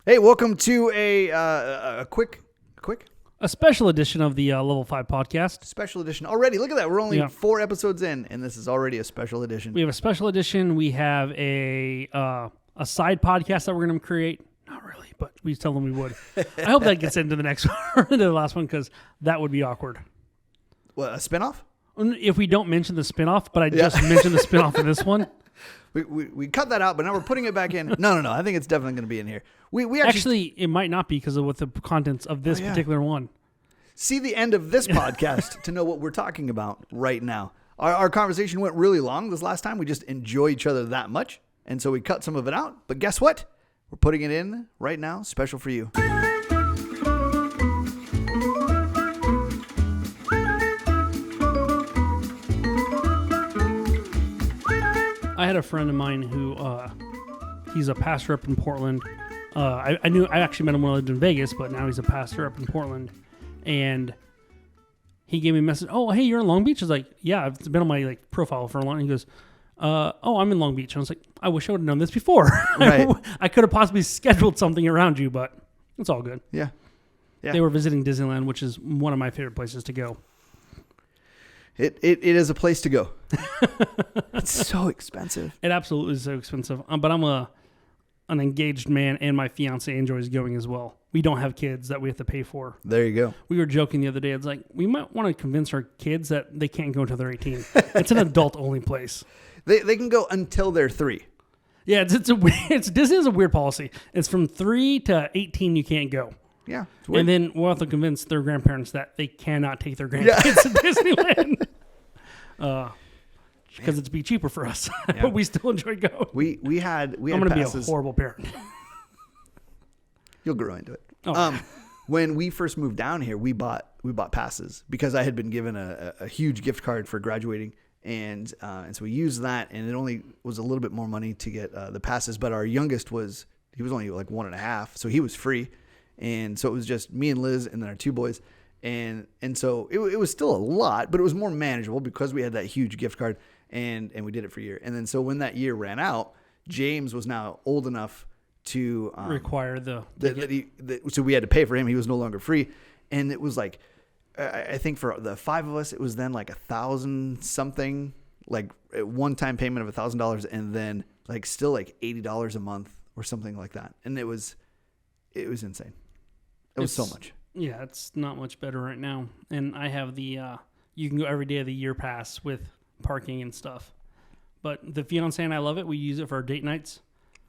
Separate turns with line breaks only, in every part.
Hey, welcome to a quick
A special edition of the Level 5 podcast.
special edition already. Look at that. We're only 4 episodes in, and this is already a special edition.
We have a special edition. We have a side podcast that we're going to create. Not really, but we tell them we would. I hope that gets into the next one, into the last one, because that would be awkward.
What, a spinoff?
If we don't mention the spinoff, but I just mentioned the spinoff in this one.
We cut that out, but now we're putting it back in. No. I think it's definitely going to be in here. We
actually, it might not be because of what the contents of this particular one.
See the end of this podcast to know what we're talking about right now. Our conversation went really long this last time. We just enjoy each other that much, and so we cut some of it out. But guess what? We're putting it in right now, special for you.
I had a friend of mine who he's a pastor up in Portland. I actually met him when I lived in Vegas, but now he's a pastor up in Portland. And he gave me a message. Oh, hey, you're in Long Beach? I was like, yeah, it's been on my profile for a long time. He goes, oh, I'm in Long Beach. And I was like, I wish I would have known this before.
Right.
I could have possibly scheduled something around you, but it's all good.
Yeah.
They were visiting Disneyland, which is one of my favorite places to go.
It is a place to go. It's so expensive.
It absolutely is so expensive. But I'm an engaged man, and my fiance enjoys going as well. We don't have kids that we have to pay for.
There you go.
We were joking the other day. It's like, we might want to convince our kids that they can't go until they're 18. It's an adult-only place.
They can go until they're 3.
Yeah, Disney has a weird policy. It's from 3 to 18 you can't go.
Yeah. It's weird.
And then we'll have to convince their grandparents that they cannot take their grandkids to Disneyland. Because it'd be cheaper for us.
Yeah.
But we still enjoy going.
We had
I'm going to be a horrible parent.
You'll grow into it.
Oh.
When we first moved down here, we bought passes because I had been given a huge gift card for graduating, and so we used that, and it only was a little bit more money to get the passes. But our youngest was only like 1.5, so he was free, and so it was just me and Liz, and then our 2 boys, and so it was still a lot, but it was more manageable because we had that huge gift card, and we did it for a year, and then so when that year ran out, James was now old enough to
require
so we had to pay for him. He was no longer free, and it was like I think for the 5 of us, it was then like $1,000 something, like a one-time payment of $1,000, and then like still like $80 a month or something like that, and it was insane. It was so much.
Yeah, it's not much better right now, and I have the you can go every day of the year pass with parking and stuff. But the fiance and I love it. We use it for our date nights.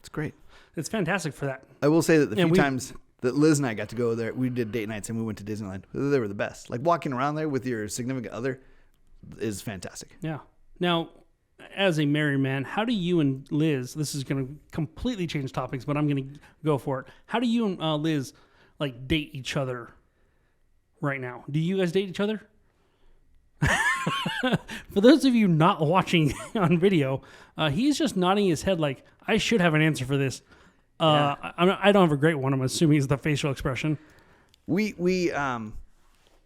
It's great.
It's fantastic for that.
I will say that the few times that Liz and I got to go there, we did date nights and we went to Disneyland. They were the best. Like walking around there with your significant other is fantastic.
Yeah. Now, as a married man, how do you and Liz, this is going to completely change topics, but I'm going to go for it. How do you and Liz like date each other right now? Do you guys date each other? For those of you not watching on video, he's just nodding his head like, I should have an answer for this. I don't have a great one. I'm assuming it's the facial expression.
We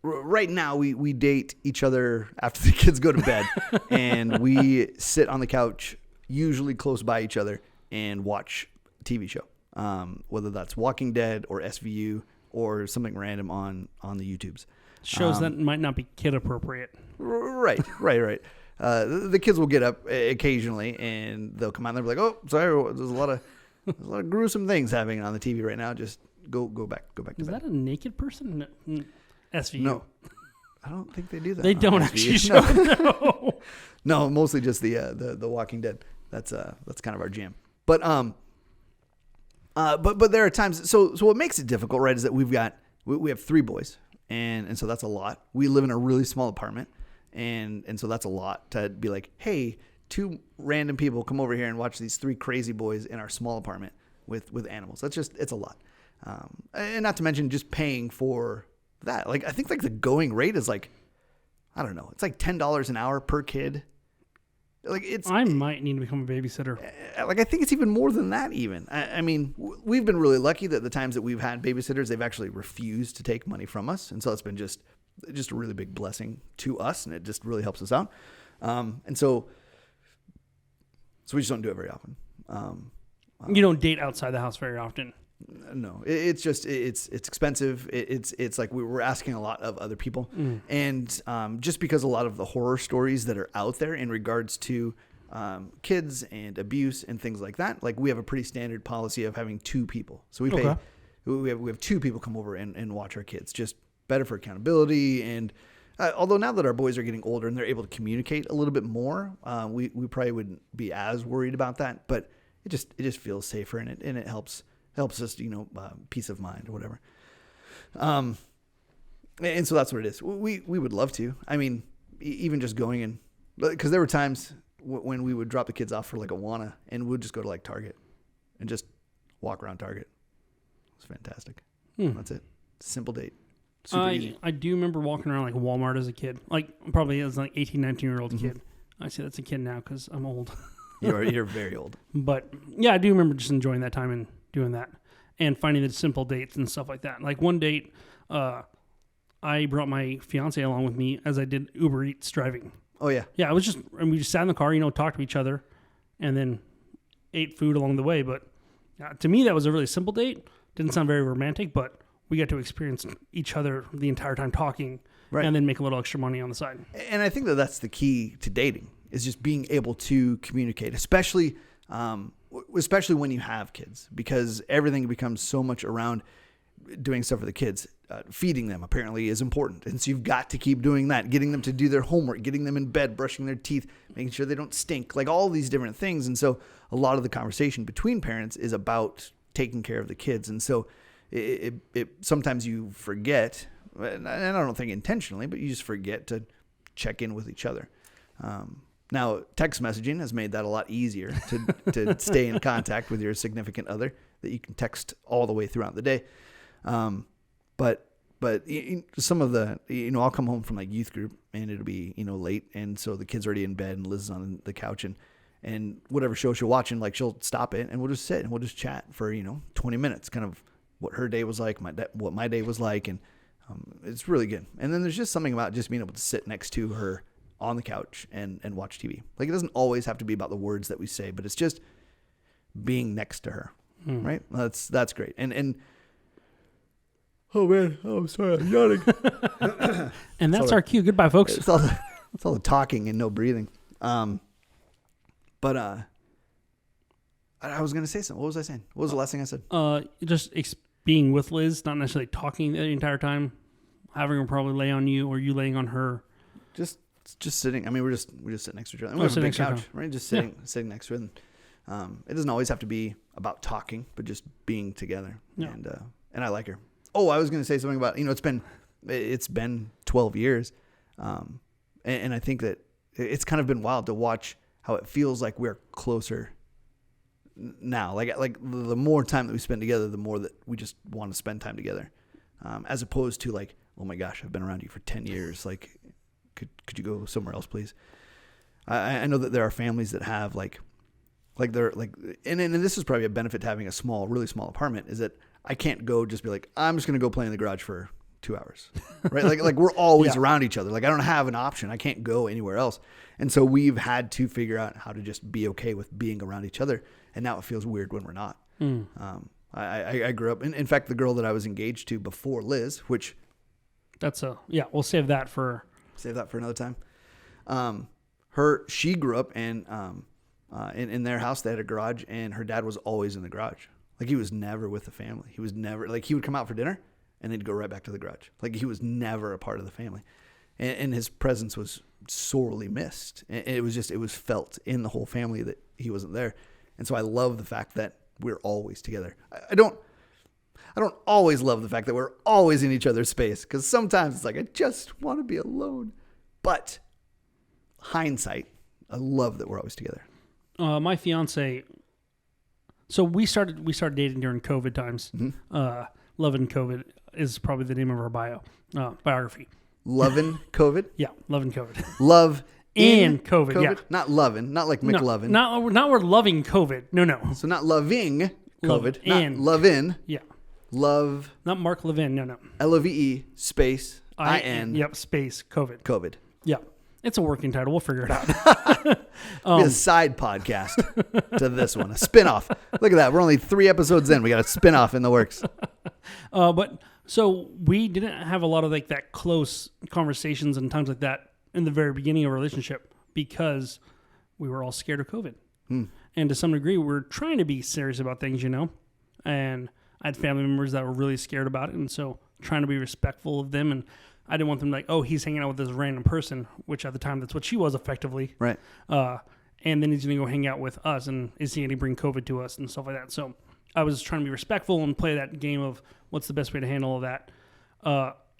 right now we date each other after the kids go to bed, and we sit on the couch, usually close by each other, and watch a TV show. Whether that's Walking Dead or SVU or something random on the YouTubes.
Shows that might not be kid appropriate.
Right. The kids will get up occasionally, and they'll come out and they'll be like, "Oh, sorry, there's a lot of gruesome things happening on the TV right now. Just go back to bed."
Is that a naked person? SVU.
No, I don't think they do that.
They don't
SVU.
actually show.
No, mostly just the Walking Dead. That's kind of our jam. But there are times. So what makes it difficult, right, is that we have 3 boys. And so that's a lot. We live in a really small apartment, and so that's a lot to be like, hey, 2 random people come over here and watch these 3 crazy boys in our small apartment with animals. It's a lot. And not to mention just paying for that. Like I think like the going rate is like, I don't know, it's like $10 an hour per kid. Like
I might need to become a babysitter.
Like I think it's even more than that. Even I mean, we've been really lucky that the times that we've had babysitters, they've actually refused to take money from us, and so it's been just a really big blessing to us, and it just really helps us out. And so we just don't do it very often.
You don't date outside the house very often.
No, it's just it's expensive. It's like we're asking a lot of other people, and just because a lot of the horror stories that are out there in regards to kids and abuse and things like that, like we have a pretty standard policy of having 2 people. So we have 2 people come over and watch our kids, just better for accountability. And although now that our boys are getting older and they're able to communicate a little bit more, we probably wouldn't be as worried about that. But it just feels safer, and it helps us, peace of mind or whatever. And so that's what it is. We would love to. I mean, even just going in, because there were times when we would drop the kids off for like Awana, and we'd just go to like Target and just walk around Target. It was fantastic. That's it. Simple date. Super easy.
I do remember walking around like Walmart as a kid, like probably as like 18, 19-year-old kid. I say that's a kid now because I'm old.
You're very old.
But yeah, I do remember just enjoying that time and doing that and finding the simple dates and stuff like that. Like one date, I brought my fiance along with me as I did Uber Eats driving.
Oh yeah.
Yeah, we just sat in the car, talked to each other and then ate food along the way. But to me, that was a really simple date. Didn't sound very romantic, but we got to experience each other the entire time talking, right, and then make a little extra money on the side.
And I think that's the key to dating, is just being able to communicate, especially when you have kids, because everything becomes so much around doing stuff for the kids. Feeding them apparently is important. And so you've got to keep doing that, getting them to do their homework, getting them in bed, brushing their teeth, making sure they don't stink, like all these different things. And so a lot of the conversation between parents is about taking care of the kids. And so it sometimes you forget, and I don't think intentionally, but you just forget to check in with each other. Now, text messaging has made that a lot easier to stay in contact with your significant other, that you can text all the way throughout the day. But some of the, I'll come home from like youth group and it'll be, late. And so the kid's already in bed and Liz is on the couch, and whatever show she's watching, like she'll stop it and we'll just sit and we'll just chat for, 20 minutes, kind of what her day was like, what my day was like. And it's really good. And then there's just something about just being able to sit next to her on the couch and watch TV. Like, it doesn't always have to be about the words that we say, but it's just being next to her. Right. That's great. And oh man, I'm sorry, I'm yawning.
And that's our cue. Goodbye, folks.
It's all the talking and no breathing. But I was going to say something. What was I saying? What was the last thing I said?
Just being with Liz, not necessarily talking the entire time, having her probably lay on you or you laying on her. Just sitting. I mean, we just sit next to each other. We have a big couch, right? Just sitting next to it. And, it doesn't always have to be about talking, but just being together. Yeah. And I like her. Oh, I was going to say something about, it's been 12 years. And I think that it's kind of been wild to watch how it feels like we're closer now. Like the more time that we spend together, the more that we just want to spend time together. As opposed to like, oh my gosh, I've been around you for 10 years. Like, could you go somewhere else, please? I know that there are families that have like they're like, and this is probably a benefit to having a really small apartment, is that I can't go just be like, I'm just going to go play in the garage for 2 hours, right? like we're always around each other. Like, I don't have an option. I can't go anywhere else. And so we've had to figure out how to just be okay with being around each other. And now it feels weird when we're not. I grew up, in fact, the girl that I was engaged to before Liz, which we'll save that for
another time. She grew up in their house. They had a garage, and her dad was always in the garage. Like, he was never with the family. He was never, like, he would come out for dinner and then go right back to the garage. Like, he was never a part of the family. And his presence was sorely missed. And it was felt in the whole family that he wasn't there. And so I love the fact that we're always together. I don't always love the fact that we're always in each other's space, because sometimes it's like, I just want to be alone. But hindsight, I love that we're always together.
My fiance, so we started dating during COVID times. Loving COVID is probably the name of our biography.
Loving COVID?
Yeah, loving COVID.
Love
in COVID, yeah.
Not loving, not like McLovin.
Not we're loving COVID. No.
So not loving COVID, not
in.
lovin'.
Yeah.
Love.
Not Mark Levin, no.
LOVE space IN.
Yep, space COVID.
COVID.
Yeah. It's a working title. We'll figure it out.
Be a side podcast to this one, a spinoff. Look at that. We're only 3 episodes in. We got a spinoff in the works.
But so we didn't have a lot of like that close conversations and times like that in the very beginning of our relationship because we were all scared of COVID. And to some degree, we're trying to be serious about things, and I had family members that were really scared about it. And so trying to be respectful of them. And I didn't want them like, oh, he's hanging out with this random person, which at the time, that's what she was effectively.
Right.
And then he's going to go hang out with us. And is he going to bring COVID to us and stuff like that? So I was trying to be respectful and play that game of what's the best way to handle all that.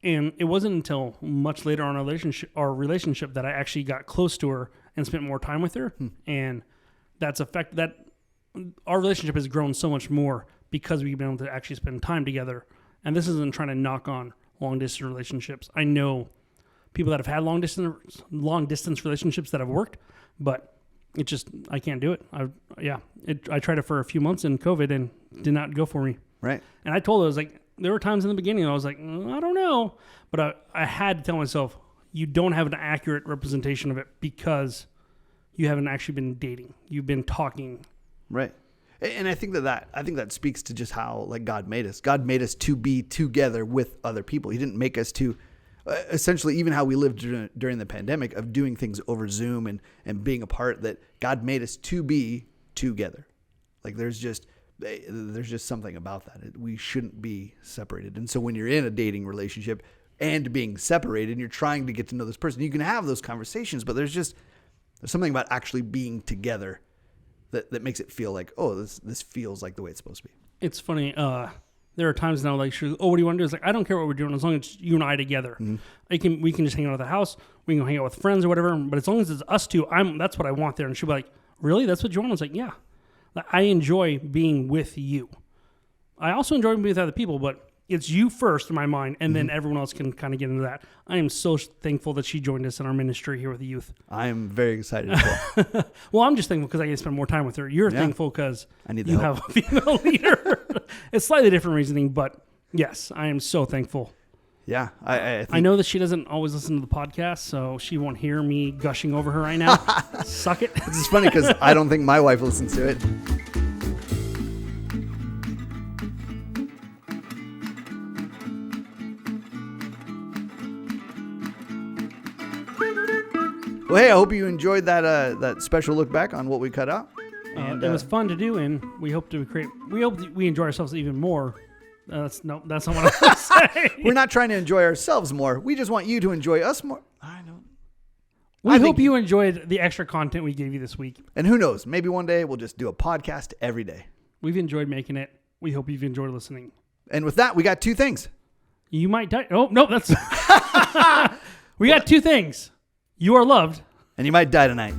And it wasn't until much later on our relationship that I actually got close to her and spent more time with her. And that's that our relationship has grown so much more because we've been able to actually spend time together. And this isn't trying to knock on long distance relationships. I know people that have had long distance relationships that have worked, but it just, I can't do it. I tried it for a few months in COVID and did not go for me.
Right.
And I told her, I was like, there were times in the beginning I was like, I don't know, but I had to tell myself, you don't have an accurate representation of it because you haven't actually been dating. You've been talking.
Right. And I think that speaks to just how like God made us. God made us to be together with other people. He didn't make us to essentially even how we lived during the pandemic of doing things over Zoom and being apart, that God made us to be together. Like there's just something about that. We shouldn't be separated. And so when you're in a dating relationship and being separated and you're trying to get to know this person, you can have those conversations, but there's something about actually being together that makes it feel like, oh, this feels like the way it's supposed to be.
It's funny. There are times now like, oh, what do you want to do? It's like, I don't care what we're doing as long as it's you and I together. Mm-hmm. We can just hang out at the house. We can go hang out with friends or whatever. But as long as it's us two, that's what I want there. And she'll be like, really? That's what you want? I was like, yeah. I enjoy being with you. I also enjoy being with other people, but it's you first in my mind, and then everyone else can kind of get into that. I am so thankful that she joined us in our ministry here with the youth.
I am very excited.
Well, I'm just thankful because I get to spend more time with her. You're thankful because you have a female leader. It's slightly different reasoning, but yes, I am so thankful.
Yeah.
I know that she doesn't always listen to the podcast, so she won't hear me gushing over her right now. Suck it.
It's just funny because I don't think my wife listens to it. Well, hey, I hope you enjoyed that special look back on what we cut out.
And it was fun to do, and we hope we enjoy ourselves even more. That's not what I want to say.
We're not trying to enjoy ourselves more. We just want you to enjoy us more. I know.
We hope you enjoyed the extra content we gave you this week.
And who knows? Maybe one day we'll just do a podcast every day.
We've enjoyed making it. We hope you've enjoyed listening.
And with that, we got 2 things.
You might die. Oh, no, that's... We got 2 things. You are loved.
And you might die tonight.